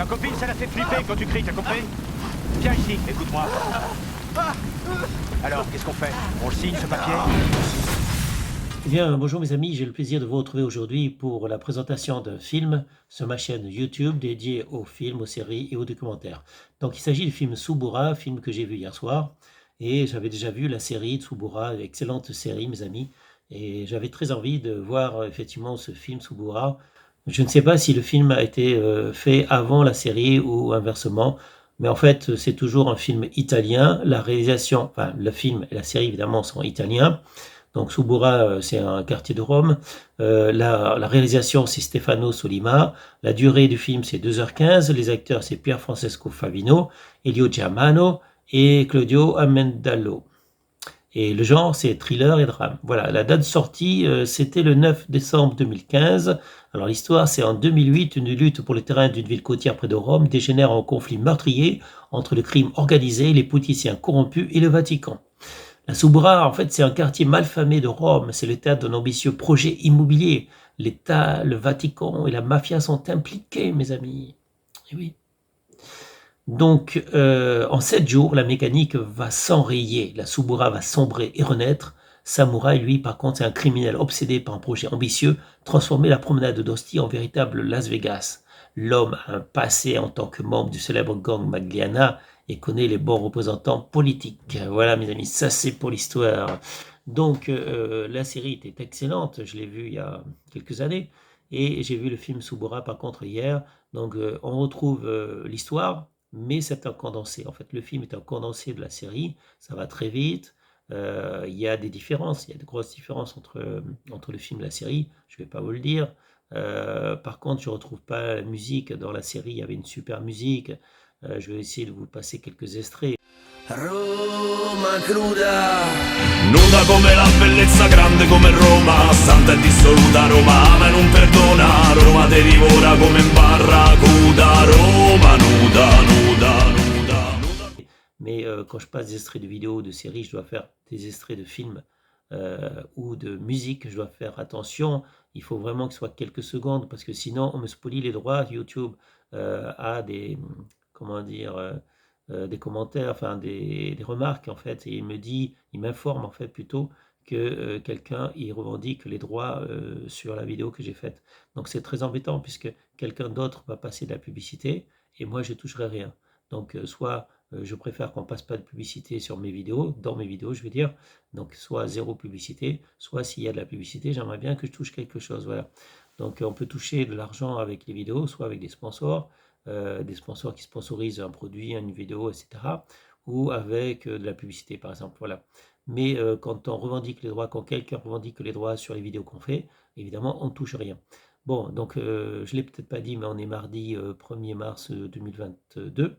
Ta copine, ça la fait flipper quand tu cries, t'as compris? Viens ici, écoute-moi. Alors, qu'est-ce qu'on fait? On le signe, ce papier? Eh bien, bonjour mes amis, j'ai le plaisir de vous retrouver aujourd'hui pour la présentation d'un film sur ma chaîne YouTube dédiée aux films, aux séries et aux documentaires. Donc il s'agit du film Subura, film que j'ai vu hier soir, et j'avais déjà vu la série de Subura, excellente série mes amis, et j'avais très envie de voir effectivement ce film Subura. Je ne sais pas si le film a été fait avant la série ou inversement, mais en fait c'est toujours un film italien. La réalisation, enfin le film et la série évidemment sont italiens. Donc Subura, c'est un quartier de Rome. La réalisation, c'est Stefano Solima. La durée du film, c'est 2h15. Les acteurs, c'est Pier Francesco Favino, Elio Germano et Claudio Amendola. Et le genre, c'est thriller et drame. Voilà, la date de sortie, c'était le 9 décembre 2015. Alors l'histoire, c'est en 2008, une lutte pour le terrain d'une ville côtière près de Rome dégénère en conflit meurtrier entre le crime organisé, les politiciens corrompus et le Vatican. La Subura, en fait, c'est un quartier malfamé de Rome. C'est le théâtre d'un ambitieux projet immobilier. L'État, le Vatican et la mafia sont impliqués, mes amis. Et oui. Donc, en 7 jours, la mécanique va s'enrayer. La Subura va sombrer et renaître. Samouraï, lui, par contre, c'est un criminel obsédé par un projet ambitieux, transformer la promenade d'Ostie en véritable Las Vegas. L'homme a un passé en tant que membre du célèbre gang Magliana et connaît les bons représentants politiques. Voilà, mes amis, ça c'est pour l'histoire. Donc, la série était excellente, je l'ai vue il y a quelques années, et j'ai vu le film Subura par contre hier. Donc, on retrouve l'histoire, mais c'est un condensé. En fait, le film est un condensé de la série, ça va très vite. Il y a des différences, il y a de grosses différences entre le film et la série, je ne vais pas vous le dire. Par contre, je ne retrouve pas la musique. Dans la série, il y avait une super musique. Je vais essayer de vous passer quelques extraits. Roma cruda, nuda come la bellezza, grande come Roma, santa e dissoluta, Roma ama e non perdona, Roma te divora come in barracuda, Roma nuda, nuda, nuda, nuda. Mais quand je passe des extraits de vidéos, de séries, je dois faire des extraits de films ou de musique, je dois faire attention. Il faut vraiment que ce soit quelques secondes parce que sinon on me spolie les droits. YouTube a des, comment dire, des commentaires, enfin des remarques en fait, et il m'informe en fait plutôt que quelqu'un il revendique les droits sur la vidéo que j'ai faite. Donc c'est très embêtant puisque quelqu'un d'autre va passer de la publicité et moi je toucherai rien. Donc soit je préfère qu'on passe pas de publicité sur mes vidéos, dans mes vidéos je veux dire, donc soit zéro publicité, soit s'il y a de la publicité, j'aimerais bien que je touche quelque chose, voilà. Donc on peut toucher de l'argent avec les vidéos, soit avec des sponsors qui sponsorisent un produit, une vidéo, etc. Ou avec de la publicité par exemple, voilà. Mais quand on revendique les droits, quand quelqu'un revendique les droits sur les vidéos qu'on fait, évidemment on ne touche rien. Bon, donc je ne l'ai peut-être pas dit, mais on est mardi 1er mars 2022.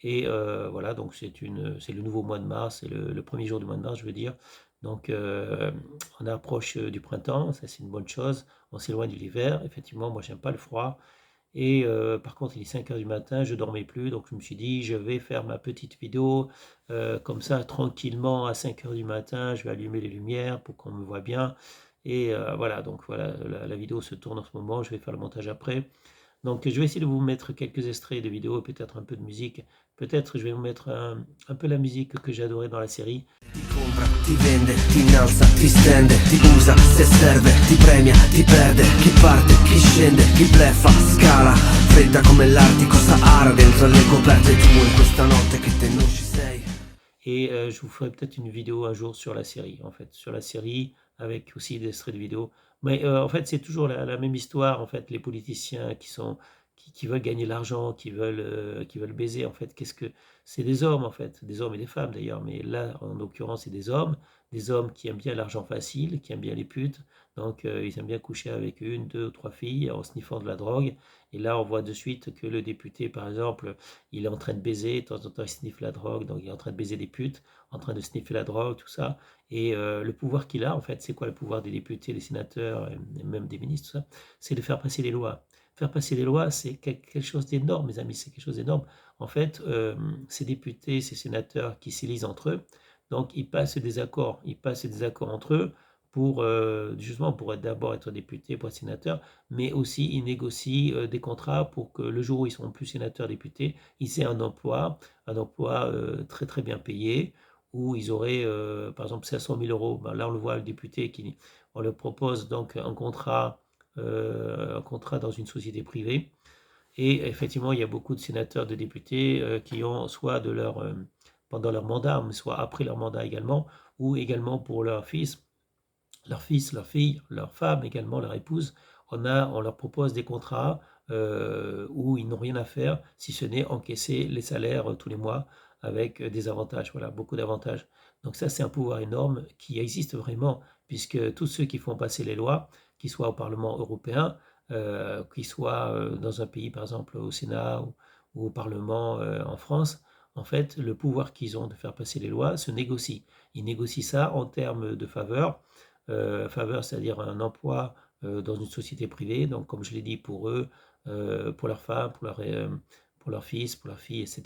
Et voilà, donc c'est le nouveau mois de mars, c'est le premier jour du mois de mars, je veux dire. Donc on approche du printemps, ça c'est une bonne chose. On s'éloigne de l'hiver. Effectivement, moi j'aime pas le froid. Et par contre, il est 5 heures du matin, je dormais plus, donc je me suis dit, je vais faire ma petite vidéo comme ça, tranquillement, à 5 heures du matin, je vais allumer les lumières pour qu'on me voit bien. Et voilà, donc voilà, la vidéo se tourne en ce moment, je vais faire le montage après. Donc je vais essayer de vous mettre quelques extraits de vidéos, peut-être un peu de musique. Peut-être je vais vous mettre un peu la musique que j'ai adorée dans la série. Ti compra, ti vende, ti innalza, ti stende, ti usa, se serve, ti premia, ti perde, chi parte, chi scende, chi bleffa, scala, fredda come l'Artico Sahara, dentro le coperte tue, in questa notte che te non ci sei. Et je vous ferai peut-être une vidéo un jour sur la série, en fait, sur la série, avec aussi des extraits de vidéos. Mais en fait, c'est toujours la même histoire, en fait, les politiciens qui veulent gagner l'argent, qui veulent baiser, en fait, qu'est-ce que... C'est des hommes, en fait, des hommes et des femmes d'ailleurs, mais là, en l'occurrence, c'est des hommes qui aiment bien l'argent facile, qui aiment bien les putes, donc ils aiment bien coucher avec une, deux ou trois filles en sniffant de la drogue. Et là, on voit de suite que le député, par exemple, il est en train de baiser, de temps en temps il sniffe la drogue, donc il est en train de baiser des putes, en train de sniffer la drogue, tout ça. Et le pouvoir qu'il a, en fait, c'est quoi le pouvoir des députés, des sénateurs, et même des ministres, tout ça? C'est de faire passer les lois. Faire passer les lois, c'est quelque chose d'énorme, mes amis, c'est quelque chose d'énorme. En fait, ces députés, ces sénateurs qui s'élisent entre eux, donc ils passent des accords entre eux justement pour d'abord être député, pour être sénateur, mais aussi ils négocient des contrats pour que le jour où ils seront plus sénateurs, députés, ils aient un emploi très très bien payé, où ils auraient par exemple 500 000 euros. Ben là on le voit, le député, on leur propose donc un contrat dans une société privée. Et effectivement, il y a beaucoup de sénateurs, de députés qui ont soit pendant leur mandat, mais soit après leur mandat également, ou également pour leur fils, leur fille, leur femme également, leur épouse. On leur propose des contrats où ils n'ont rien à faire si ce n'est encaisser les salaires tous les mois avec des avantages, voilà, beaucoup d'avantages. Donc ça, c'est un pouvoir énorme qui existe vraiment, puisque tous ceux qui font passer les lois, qu'ils soient au Parlement européen, qu'ils soient dans un pays, par exemple au Sénat ou au Parlement en France, en fait, le pouvoir qu'ils ont de faire passer les lois se négocie. Ils négocient ça en termes de faveur, c'est-à-dire un emploi dans une société privée, donc comme je l'ai dit, pour eux, pour leurs femmes, pour leurs fils, pour leurs filles, etc.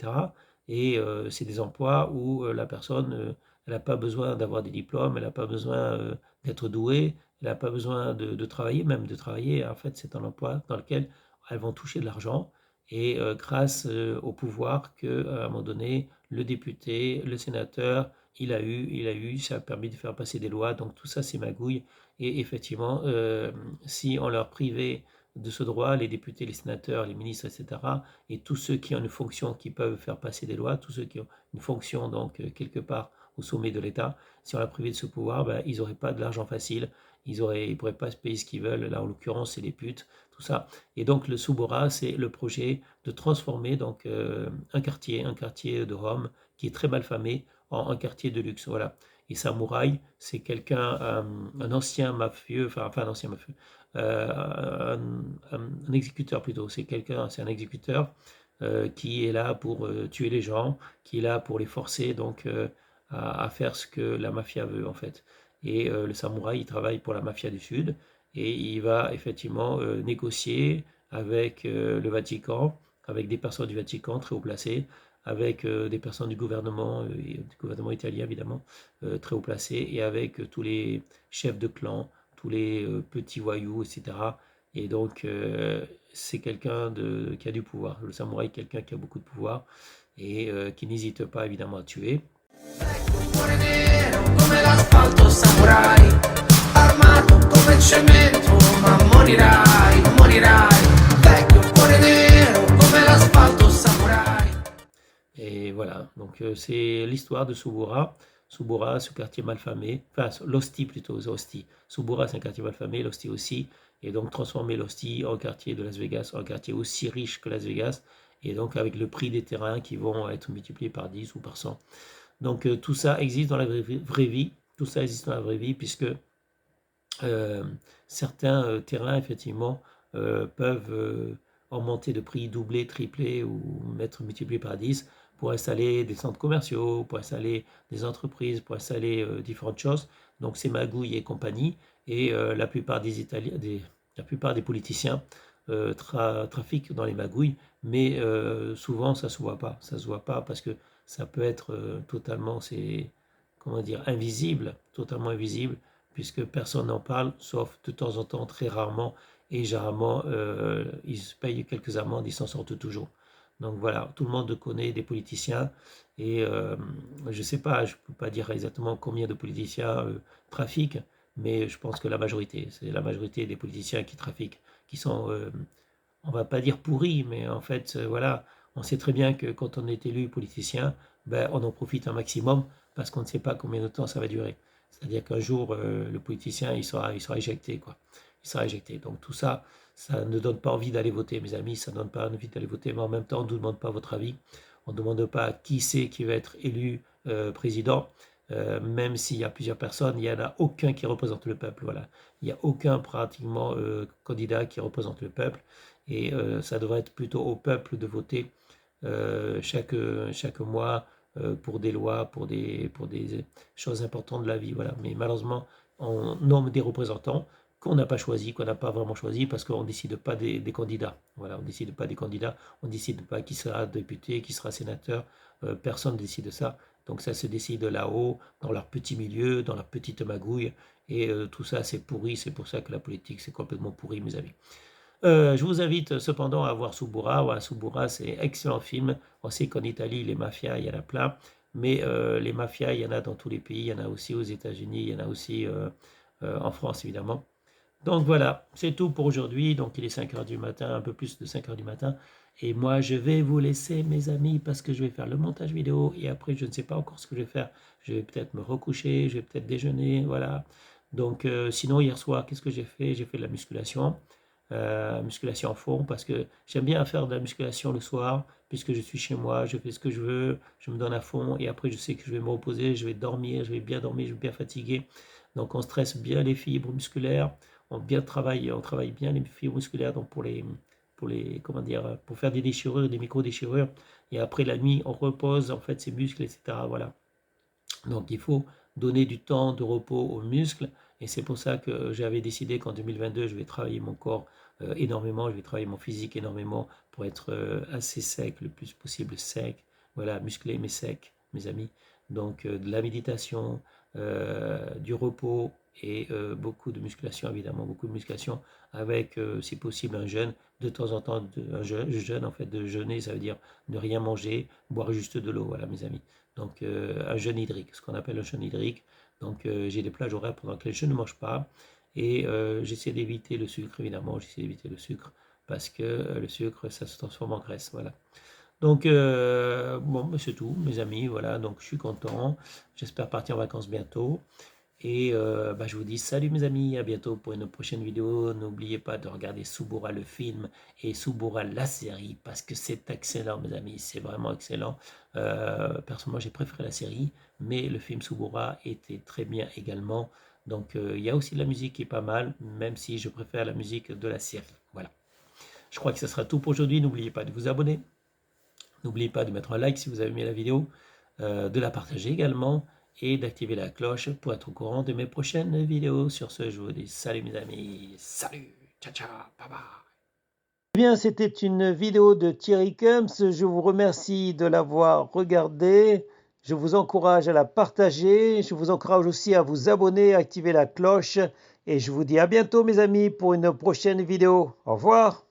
Et c'est des emplois où la personne, elle n'a pas besoin d'avoir des diplômes, elle n'a pas besoin d'être douée, elle n'a pas besoin de travailler, même de travailler. En fait, c'est un emploi dans lequel elles vont toucher de l'argent. Et grâce au pouvoir qu'à un moment donné, le député, le sénateur, il a eu, ça a permis de faire passer des lois. Donc tout ça, c'est magouille. Et effectivement, si on leur privait de ce droit, les députés, les sénateurs, les ministres, etc., et tous ceux qui ont une fonction qui peuvent faire passer des lois, tous ceux qui ont une fonction donc quelque part au sommet de l'État, si on leur privait de ce pouvoir, ben, ils n'auraient pas de l'argent facile, ils ne pourraient pas se payer ce qu'ils veulent. Là, en l'occurrence, c'est les putes, tout ça. Et donc le Subura, c'est le projet de transformer donc un quartier de Rome qui est très mal famé en un quartier de luxe. Voilà. Et Samouraï, c'est quelqu'un, un ancien mafieux, enfin un ancien mafieux, un exécuteur plutôt. C'est un exécuteur qui est là pour tuer les gens, qui est là pour les forcer donc à faire ce que la mafia veut en fait. Et le samouraï, il travaille pour la mafia du Sud et il va effectivement négocier avec le Vatican, avec des personnes du Vatican très haut placées, avec des personnes du gouvernement italien évidemment, très haut placées, et avec tous les chefs de clan, tous les petits voyous, etc. Et donc, c'est quelqu'un qui a du pouvoir. Le samouraï, quelqu'un qui a beaucoup de pouvoir et qui n'hésite pas évidemment à tuer. Et voilà, donc c'est l'histoire de Subura. Subura, ce quartier malfamé, enfin l'Ostie plutôt, Ostie. Subura, c'est un quartier malfamé, l'Ostie aussi. Et donc transformer l'Ostie en quartier de Las Vegas, en quartier aussi riche que Las Vegas. Et donc avec le prix des terrains qui vont être multipliés par 10 ou par 100. Donc tout ça existe dans la vraie vie. Tout ça existe dans la vraie vie puisque certains terrains, effectivement, peuvent augmenter de prix, doubler, tripler ou mettre multiplié par 10 pour installer des centres commerciaux, pour installer des entreprises, pour installer différentes choses. Donc c'est magouille et compagnie. Et la plupart des politiciens trafiquent dans les magouilles, mais souvent ça se voit pas. Ça se voit pas parce que ça peut être totalement, comment dire, totalement invisible, puisque personne n'en parle, sauf de temps en temps, très rarement, et généralement, ils se payent quelques amendes, ils s'en sortent toujours. Donc voilà, tout le monde connaît des politiciens, et je ne sais pas, je ne peux pas dire exactement combien de politiciens trafiquent, mais je pense que c'est la majorité des politiciens qui trafiquent, qui sont, on ne va pas dire pourris, mais en fait, voilà, on sait très bien que quand on est élu politicien, ben, on en profite un maximum, parce qu'on ne sait pas combien de temps ça va durer. C'est-à-dire qu'un jour, le politicien, il sera éjecté, quoi. Il sera éjecté. Donc tout ça, ça ne donne pas envie d'aller voter, mes amis, ça ne donne pas envie d'aller voter, mais en même temps, on ne demande pas votre avis. On ne demande pas qui c'est qui va être élu président. Même s'il y a plusieurs personnes, il n'y en a aucun qui représente le peuple. Voilà. Il n'y a aucun pratiquement candidat qui représente le peuple. Et ça devrait être plutôt au peuple de voter chaque mois pour des lois, pour des choses importantes de la vie. Voilà. Mais malheureusement, on nomme des représentants qu'on n'a pas choisis, qu'on n'a pas vraiment choisis, parce qu'on ne décide pas des candidats. Voilà, on ne décide pas des candidats, on ne décide pas qui sera député, qui sera sénateur, personne ne décide de ça. Donc ça se décide là-haut, dans leur petit milieu, dans leur petite magouille, Et tout ça, c'est pourri. C'est pour ça que la politique, c'est complètement pourri, mes amis. Je vous invite cependant à voir Suburra. Voilà, Suburra, c'est un excellent film. On sait qu'en Italie, les mafias, il y en a plein. Mais les mafias, il y en a dans tous les pays. Il y en a aussi aux États-Unis. Il y en a aussi en France, évidemment. Donc voilà, c'est tout pour aujourd'hui. Donc il est 5 h du matin, un peu plus de 5 h du matin. Et moi, je vais vous laisser, mes amis, parce que je vais faire le montage vidéo. Et après, je ne sais pas encore ce que je vais faire. Je vais peut-être me recoucher, je vais peut-être déjeuner, voilà. Donc sinon, hier soir, qu'est-ce que j'ai fait? J'ai fait de la musculation. Musculation en fond, parce que j'aime bien faire de la musculation le soir, puisque je suis chez moi, je fais ce que je veux, je me donne à fond. Et après, je sais que je vais me reposer, je vais dormir, je vais bien dormir, je vais bien fatiguer. Donc on stresse bien les fibres musculaires. On travaille bien les fibres musculaires donc pour comment dire, pour faire des déchirures, des micro-déchirures. Et après la nuit, on repose en fait ses muscles, etc. Voilà. Donc il faut donner du temps de repos aux muscles. Et c'est pour ça que j'avais décidé qu'en 2022, je vais travailler mon corps énormément, je vais travailler mon physique énormément pour être assez sec, le plus possible sec. Voilà, musclé mais sec, mes amis. Donc de la méditation, du repos et beaucoup de musculation, évidemment, beaucoup de musculation avec, si possible, un jeûne. De temps en temps, un jeûne, en fait, de jeûner, ça veut dire ne rien manger, boire juste de l'eau, voilà, mes amis. Donc, un jeûne hydrique, ce qu'on appelle un jeûne hydrique. Donc, j'ai des plages horaires pendant lesquelles je ne mange pas. Et j'essaie d'éviter le sucre, évidemment, j'essaie d'éviter le sucre parce que le sucre, ça se transforme en graisse, voilà. Donc, bon, c'est tout, mes amis, voilà, donc je suis content. J'espère partir en vacances bientôt. Et je vous dis salut mes amis, à bientôt pour une prochaine vidéo. N'oubliez pas de regarder Suburra le film et Suburra la série parce que c'est excellent mes amis, c'est vraiment excellent. Personnellement j'ai préféré la série, mais le film Suburra était très bien également. Donc il y a aussi de la musique qui est pas mal, même si je préfère la musique de la série. Voilà. Je crois que ce sera tout pour aujourd'hui. N'oubliez pas de vous abonner. N'oubliez pas de mettre un like si vous avez aimé la vidéo, de la partager également et d'activer la cloche pour être au courant de mes prochaines vidéos. Sur ce, je vous dis salut mes amis, salut, ciao ciao, bye bye. Eh bien, c'était une vidéo de Thierry Kums. Je vous remercie de l'avoir regardée. Je vous encourage à la partager. Je vous encourage aussi à vous abonner, à activer la cloche. Et je vous dis à bientôt mes amis pour une prochaine vidéo. Au revoir.